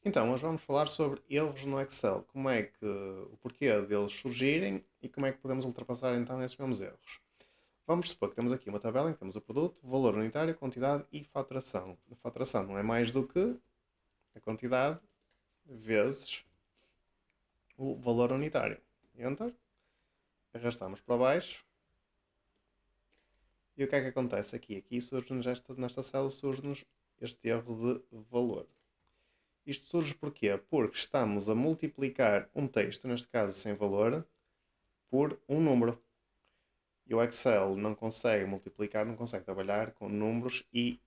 Então, hoje vamos falar sobre erros no Excel. Como é que, o porquê deles surgirem e como é que podemos ultrapassar então esses mesmos erros. Vamos supor que temos aqui uma tabela em que temos o produto, valor unitário, quantidade e faturação. A faturação não é mais do que a quantidade vezes o valor unitário. Enter, arrastamos para baixo e o que é que acontece aqui? Aqui surge-nos nesta célula surge-nos este erro de valor. Isto surge porquê? Porque estamos a multiplicar um texto, neste caso sem valor, por um número. E o Excel não consegue multiplicar, não consegue trabalhar com números e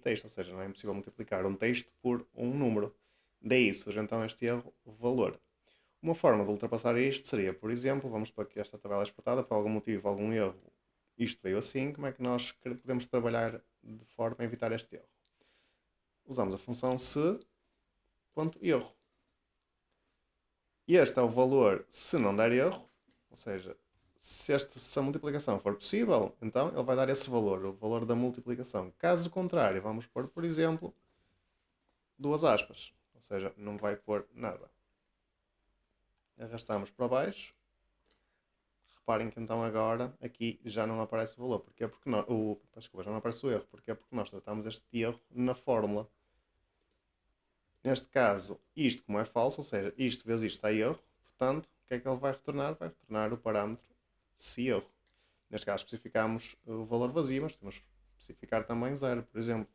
texto. Ou seja, não é impossível multiplicar um texto por um número. Daí surge então este erro valor. Uma forma de ultrapassar isto seria, por exemplo, vamos supor que esta tabela é exportada, por algum motivo, algum erro, isto veio assim, como é que nós podemos trabalhar de forma a evitar este erro? Usamos a função se.erro. E este é o valor se não der erro, ou seja, se a multiplicação for possível, então ele vai dar esse valor, o valor da multiplicação. Caso contrário, vamos pôr, por exemplo, duas aspas, ou seja, não vai pôr nada. Arrastamos para baixo. Reparem que então agora aqui já não aparece o valor. Porquê? Porque desculpa, já não aparece o erro. Porquê? Porque nós tratamos este erro na fórmula. Neste caso, isto como é falso, ou seja, isto vezes isto está erro, portanto, o que é que ele vai retornar? Vai retornar o parâmetro se erro. Neste caso especificamos o valor vazio, mas temos que especificar também zero, por exemplo.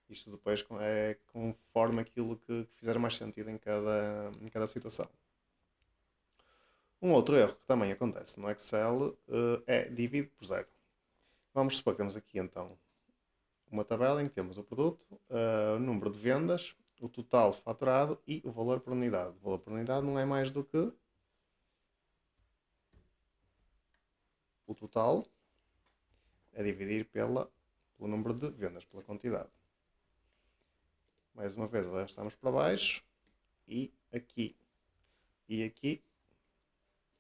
Isto depois é conforme aquilo que fizer mais sentido em cada situação. Um outro erro que também acontece no Excel é divide por zero. Vamos supor que temos aqui então uma tabela em que temos o produto, o número de vendas, o total faturado e o valor por unidade. O valor por unidade não é mais do que o total a dividir pelo número de vendas, pela quantidade. Mais uma vez, estamos para baixo e aqui. E aqui,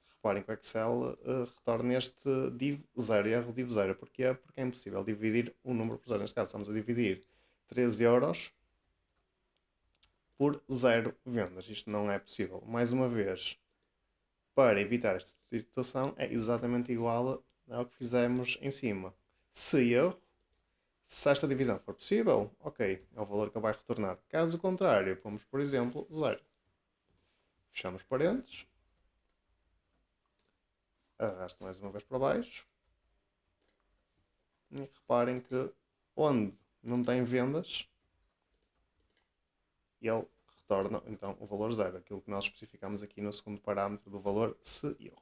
reparem que o Excel retorna este div 0, erro div 0. Porquê? Porque é impossível dividir um número por zero. Neste caso, estamos a dividir 13 euros por 0 vendas. Isto não é possível. Mais uma vez, para evitar esta situação, é exatamente igual ao que fizemos em cima. Se erro, se esta divisão for possível, ok, é o valor que ele vai retornar. Caso contrário, pomos, por exemplo, 0. Fechamos parênteses, arrasto mais uma vez para baixo e reparem que onde não tem vendas, ele retorna então o valor 0, aquilo que nós especificamos aqui no segundo parâmetro do valor se erro.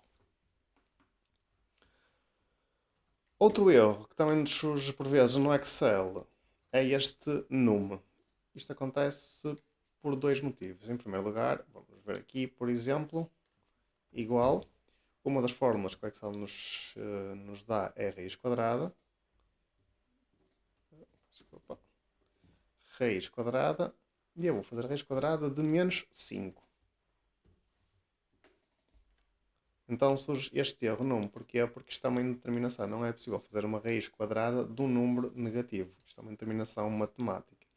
Outro erro que também nos surge por vezes no Excel é este num. Isto acontece por dois motivos. Em primeiro lugar, vamos ver aqui, por exemplo, igual. Uma das fórmulas que o Excel nos dá é a raiz quadrada. Desculpa. Raiz quadrada. E eu vou fazer a raiz quadrada de menos 5. Então surge este erro num. Porquê? Porque isto é uma indeterminação. Não é possível fazer uma raiz quadrada de um número negativo. Isto é uma determinação matemática.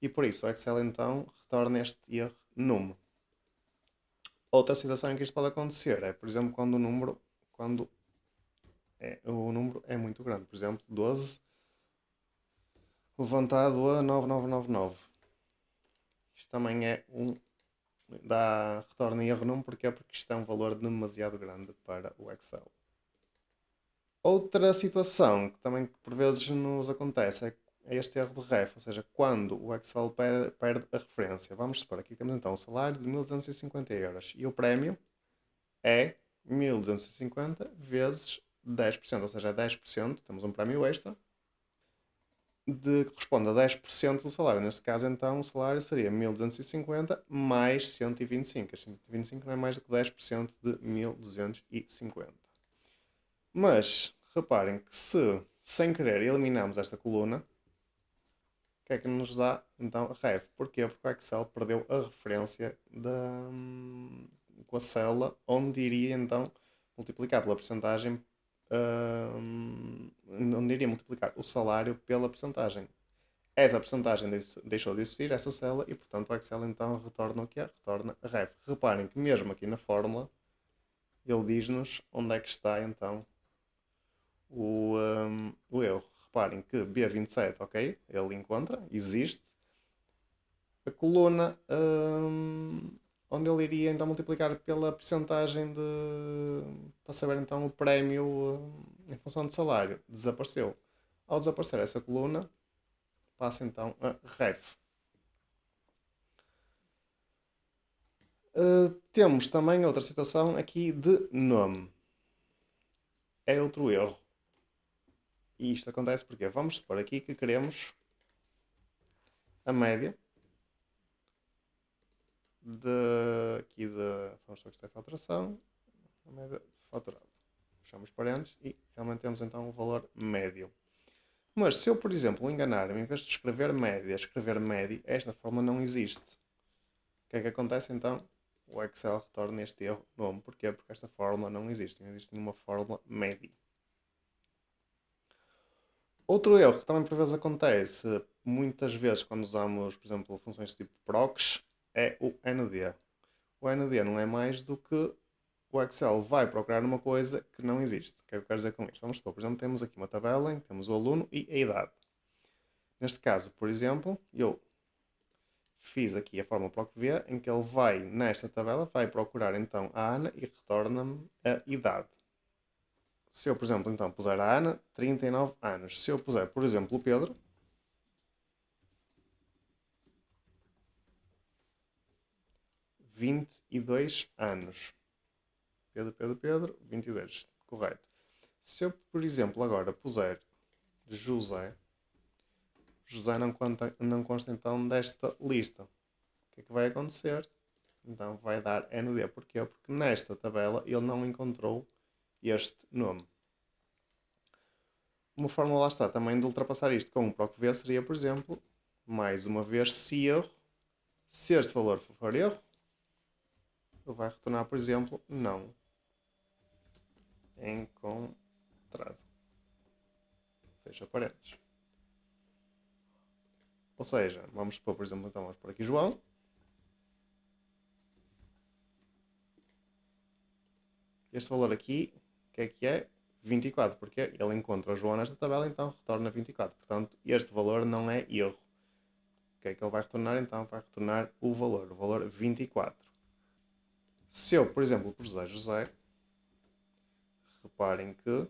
E por isso o Excel então retorna este erro num. Outra situação em que isto pode acontecer é, por exemplo, quando o número é muito grande. Por exemplo, 12 levantado a 9999. Isto também retorna erro num. Porquê? Porque isto é um valor demasiado grande para o Excel. Outra situação que também por vezes nos acontece é este erro de ref, ou seja, quando o Excel perde a referência. Vamos supor, aqui temos então o salário de 1250 euros e o prémio é 1250 vezes 10%, ou seja, é 10%, temos um prémio extra, corresponde a 10% do salário. Neste caso, então, o salário seria 1250 mais 125. As 125 não é mais do que 10% de 1250. Mas, reparem que se, sem querer, eliminamos esta coluna, o que é que nos dá, então, a ref? Porquê? Porque o Excel perdeu a referência com a célula onde iria, então, multiplicar pela porcentagem, onde iria multiplicar o salário pela porcentagem. essa percentagem deixou de existir, essa célula, e portanto o Excel então retorna o quê? Retorna a ref. Reparem que mesmo aqui na fórmula, ele diz-nos onde é que está então o erro. Reparem que B27, ok? Ele encontra, existe. A coluna onde ele iria então multiplicar pela percentagem para saber então o prémio em função de salário, desapareceu. Ao desaparecer essa coluna, passa então a ref. Temos também outra situação aqui de nome. É outro erro. E isto acontece porque vamos supor aqui que queremos a média vamos supor que isto é faturação, a média faturada. Fechamos parênteses e realmente temos então o valor médio. Mas se eu, por exemplo, enganar-me, em vez de escrever média, esta forma não existe. O que é que acontece então? O Excel retorna este erro nome. Porquê? Porque esta fórmula não existe. Não existe nenhuma fórmula média. Outro erro que também por vezes acontece, muitas vezes quando usamos, por exemplo, funções tipo procs, é o ND. O ND não é mais do que o Excel vai procurar uma coisa que não existe. O que é que eu quero dizer com isto? Vamos supor, por exemplo, temos aqui uma tabela em que temos o aluno e a idade. Neste caso, por exemplo, eu fiz aqui a fórmula PROC-V em que ele vai, nesta tabela, vai procurar então a Ana e retorna-me a idade. Se eu, por exemplo, então puser a Ana, 39 anos. Se eu puser, por exemplo, o Pedro, 22 anos. Pedro, 22. Correto. Se eu, por exemplo, agora puser José, José não consta então desta lista. O que é que vai acontecer? Então vai dar ND. Porquê? Porque nesta tabela ele não encontrou este nome. Uma forma, lá está, também de ultrapassar isto com o PROC-V seria, por exemplo, mais uma vez, se erro, se este valor for erro, ele vai retornar, por exemplo, não encontrado. Fecha parênteses. Ou seja, vamos supor, por exemplo, então vamos por aqui João. Este valor aqui, o que é? 24, porque ele encontra o João nesta tabela, então retorna 24. Portanto, este valor não é erro. O que é que ele vai retornar? Então vai retornar o valor 24. Se eu, por exemplo, puser José, reparem que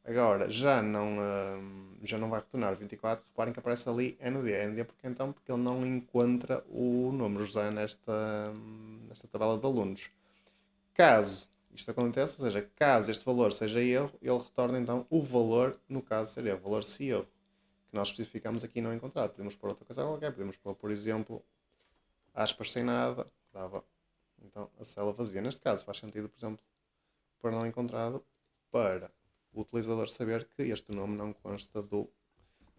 agora já não vai retornar 24. Reparem que aparece ali ND. ND porque então? Porque ele não encontra o número José nesta tabela de alunos. Caso isto aconteça, ou seja, caso este valor seja erro, ele retorna então o valor, no caso seria o valor se erro, que nós especificamos aqui não encontrado. Podemos pôr outra coisa qualquer, podemos pôr, por exemplo, aspas sem nada, dava então a célula vazia. Neste caso faz sentido, por exemplo, pôr não encontrado para o utilizador saber que este nome não consta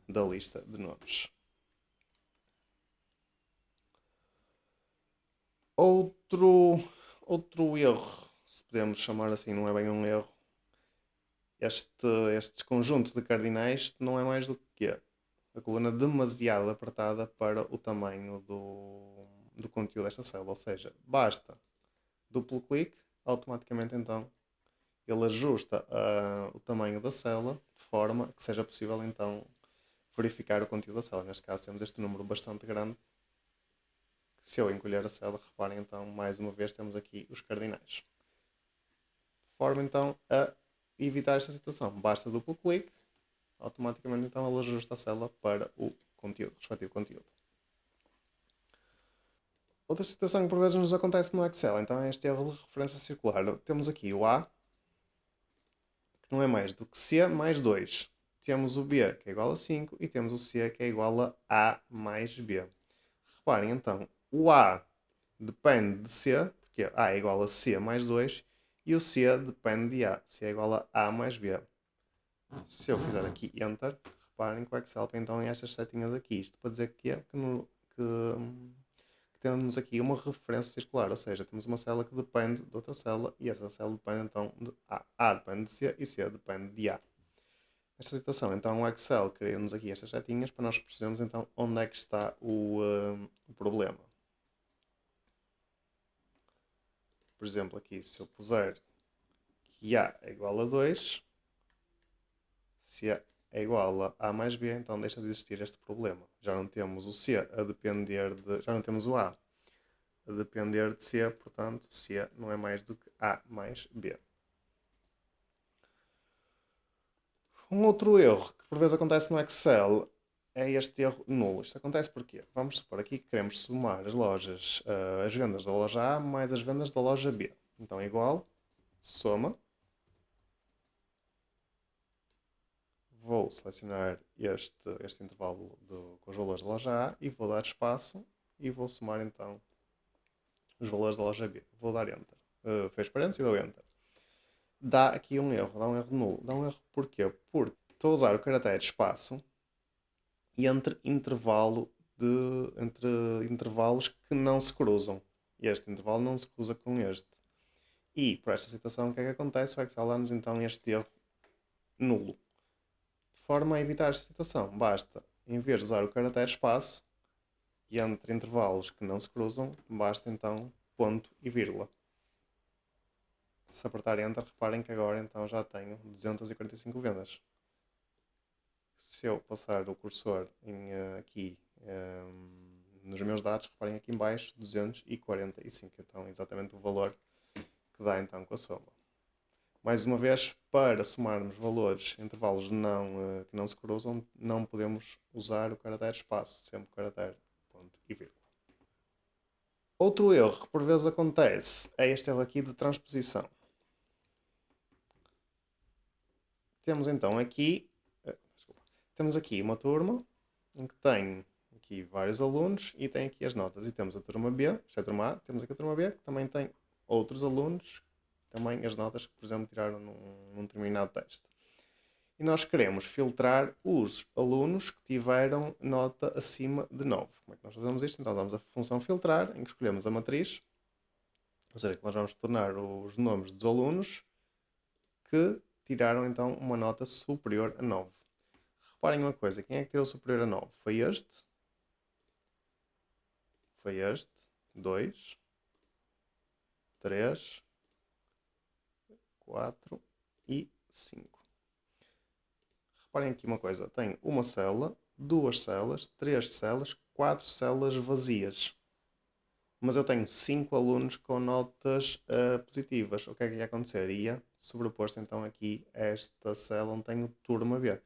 da lista de nomes. Outro erro, se podemos chamar assim, não é bem um erro, este conjunto de cardinais não é mais do que a coluna demasiado apertada para o tamanho do conteúdo desta célula. Ou seja, basta duplo clique, automaticamente então ele ajusta o tamanho da célula de forma que seja possível então verificar o conteúdo da célula. Neste caso temos este número bastante grande. Se eu encolher a célula, reparem então, mais uma vez temos aqui os cardinais. De forma então a evitar esta situação, basta duplo clique, automaticamente então ele ajusta a célula para o respectivo conteúdo. Outra situação que por vezes nos acontece no Excel, então é este erro de referência circular. Temos aqui o A, que não é mais do que C mais 2. Temos o B, que é igual a 5, e temos o C, que é igual a A mais B. Reparem então, o A depende de C, porque A é igual a C mais 2, e o C depende de A. C é igual a mais B. Se eu fizer aqui Enter, reparem que o Excel tem então estas setinhas aqui. Isto para dizer que temos aqui uma referência circular, ou seja, temos uma célula que depende de outra célula e essa célula depende então de A. A depende de C e C depende de A. Nesta situação, então o Excel cria-nos aqui estas setinhas para nós percebermos então onde é que está o problema. Por exemplo, aqui se eu puser que A é igual a 2, se A é igual a A mais B, então deixa de existir este problema. Já não temos o C a depender de... já não temos o A a depender de C, portanto C não é mais do que A mais B. Um outro erro que por vezes acontece no Excel é este erro nulo. Isto acontece porquê? Vamos supor aqui que queremos somar as lojas, as vendas da loja A mais as vendas da loja B. Então é igual, soma. Vou selecionar este intervalo com os valores da loja A e vou dar espaço e vou somar então os valores da loja B. Vou dar Enter. Fez parênteses e dou Enter. Dá aqui um erro, dá um erro nulo. Dá um erro porquê? Porque estou a usar o caractere espaço e entre intervalos que não se cruzam. Este intervalo não se cruza com este. E por esta situação, o que é que acontece? O Excel dá-nos então este erro nulo. De forma a evitar esta situação, basta, em vez de usar o caractere espaço e entre intervalos que não se cruzam, basta então ponto e vírgula. Se apertar Enter, reparem que agora então já tenho 245 vendas. Se eu passar o cursor aqui nos meus dados, reparem aqui em baixo, 245. Então, exatamente o valor que dá então com a soma. Mais uma vez, para somarmos valores, intervalos que não se cruzam, não podemos usar o caractere espaço, sempre o caractere ponto e vírgula. Outro erro que por vezes acontece é este erro aqui de transposição. Temos então aqui, temos aqui uma turma em que tem aqui vários alunos e tem aqui as notas. E temos a turma B, isto é a turma A, temos aqui a turma B, que também tem outros alunos, também as notas que, por exemplo, tiraram num determinado teste. E nós queremos filtrar os alunos que tiveram nota acima de 9. Como é que nós fazemos isto? Então damos a função filtrar, em que escolhemos a matriz, ou seja, que nós vamos tornar os nomes dos alunos que tiraram então uma nota superior a 9. Reparem uma coisa, quem é que tirou superior a 9? Foi este, 2, 3, 4 e 5. Reparem aqui uma coisa, tem uma célula, duas células, três células, 4 células vazias. Mas eu tenho 5 alunos com notas positivas. O que é que ia acontecer? Ia sobrepor-se então aqui esta célula onde tenho turma B.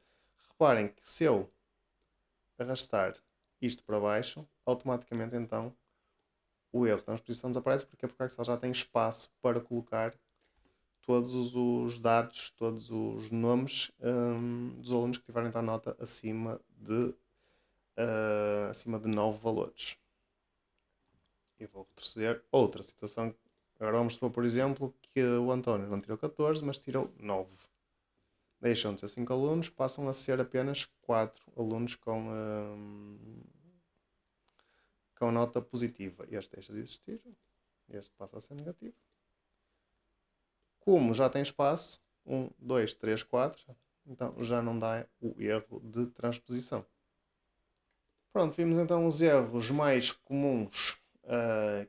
Reparem que se eu arrastar isto para baixo, automaticamente então o erro de transposição desaparece. Porque a Excel já tem espaço para colocar todos os dados, todos os nomes dos alunos que tiverem então nota acima de 9 valores. E vou retroceder outra situação. Agora vamos supor, por exemplo, que o António não tirou 14, mas tirou 9. Deixam de ser 5 alunos, passam a ser apenas 4 alunos com nota positiva. Este deixa de existir, este passa a ser negativo. Como já tem espaço, 1, 2, 3, 4, então já não dá o erro de transposição. Pronto, vimos então os erros mais comuns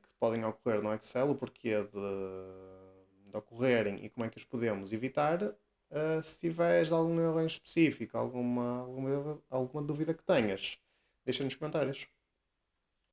que podem ocorrer no Excel, o porquê de ocorrerem e como é que os podemos evitar. Se tiveres algum erro em específico, alguma dúvida que tenhas, deixa nos comentários.